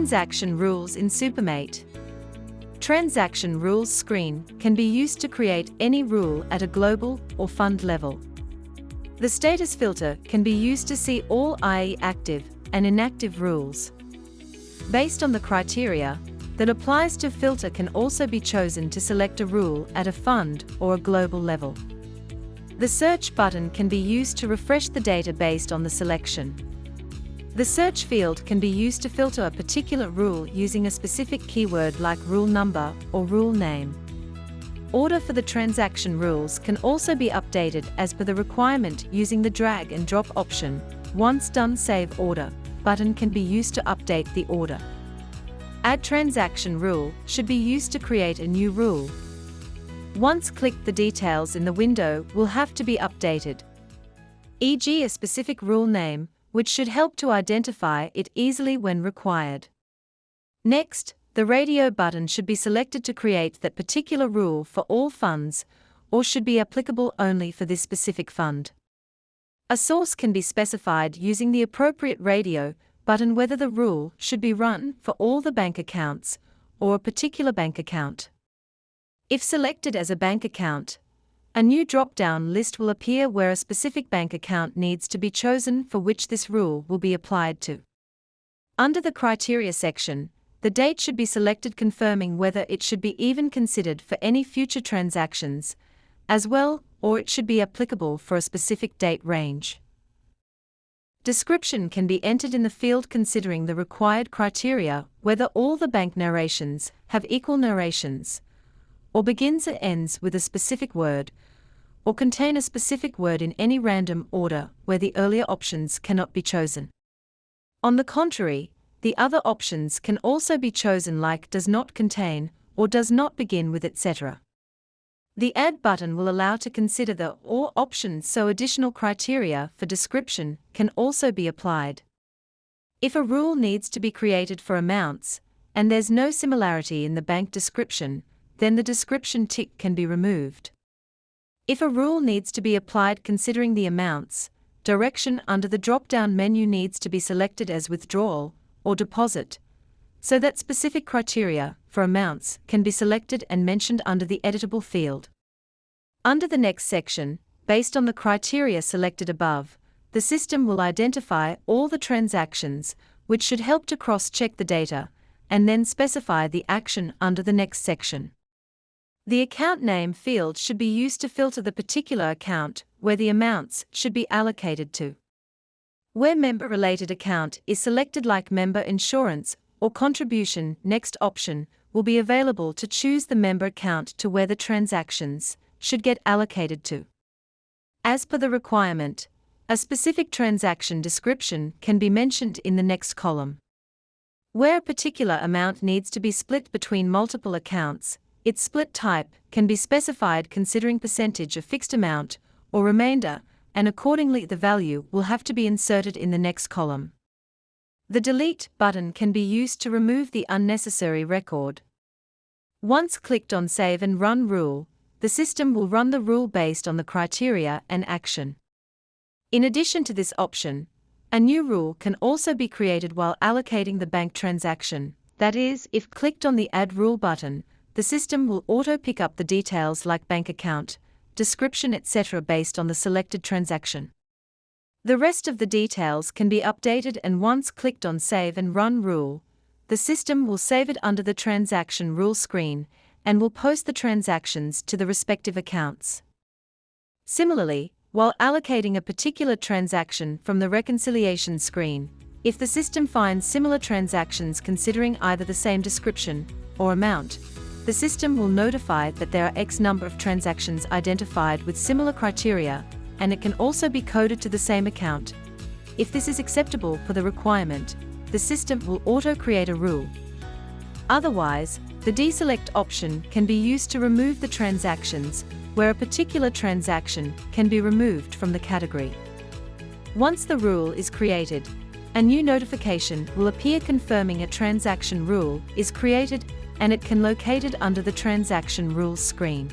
Transaction rules in SuperMate. Transaction rules screen can be used to create any rule at a global or fund level. The status filter can be used to see all i.e. active and inactive rules. Based on the criteria that applies to filter can also be chosen to select a rule at a fund or a global level. The search button can be used to refresh the data based on the selection. The search field can be used to filter a particular rule using a specific keyword like rule number or rule name. Order for the transaction rules can also be updated as per the requirement using the drag and drop option. Once done, Save Order button can be used to update the order. Add transaction rule should be used to create a new rule. Once clicked, the details in the window will have to be updated, e.g. a specific rule name, which should help to identify it easily when required. Next, the radio button should be selected to create that particular rule for all funds, or should be applicable only for this specific fund. A source can be specified using the appropriate radio button whether the rule should be run for all the bank accounts or a particular bank account. If selected as a bank account, a new drop-down list will appear where a specific bank account needs to be chosen for which this rule will be applied to. Under the criteria section, the date should be selected, confirming whether it should be even considered for any future transactions as well, or it should be applicable for a specific date range. Description can be entered in the field considering the required criteria, whether all the bank narrations have equal narrations, or begins or ends with a specific word, or contain a specific word in any random order where the earlier options cannot be chosen. On the contrary, the other options can also be chosen, like does not contain or does not begin with, etc. The Add button will allow to consider the or options, so additional criteria for description can also be applied. If a rule needs to be created for amounts, and there's no similarity in the bank description, then the description tick can be removed. If a rule needs to be applied considering the amounts, direction under the drop-down menu needs to be selected as withdrawal or deposit, so that specific criteria for amounts can be selected and mentioned under the editable field. Under the next section, based on the criteria selected above, the system will identify all the transactions, which should help to cross-check the data, and then specify the action under the next section. The account name field should be used to filter the particular account where the amounts should be allocated to. Where member-related account is selected, like member insurance or contribution, next option will be available to choose the member account to where the transactions should get allocated to. As per the requirement, a specific transaction description can be mentioned in the next column. Where a particular amount needs to be split between multiple accounts, its split type can be specified considering percentage of fixed amount or remainder, and accordingly the value will have to be inserted in the next column. The Delete button can be used to remove the unnecessary record. Once clicked on Save and Run Rule, the system will run the rule based on the criteria and action. In addition to this option, a new rule can also be created while allocating the bank transaction. That is, if clicked on the Add Rule button, the system will auto-pick up the details like bank account, description, etc. based on the selected transaction. The rest of the details can be updated, and once clicked on Save and Run Rule, the system will save it under the Transaction Rule screen and will post the transactions to the respective accounts. Similarly, while allocating a particular transaction from the reconciliation screen, if the system finds similar transactions considering either the same description or amount, the system will notify that there are X number of transactions identified with similar criteria, and it can also be coded to the same account. If this is acceptable for the requirement, the system will auto-create a rule. Otherwise, the Deselect option can be used to remove the transactions where a particular transaction can be removed from the category. Once the rule is created, a new notification will appear confirming a transaction rule is created, and it can locate it under the Transaction Rules screen.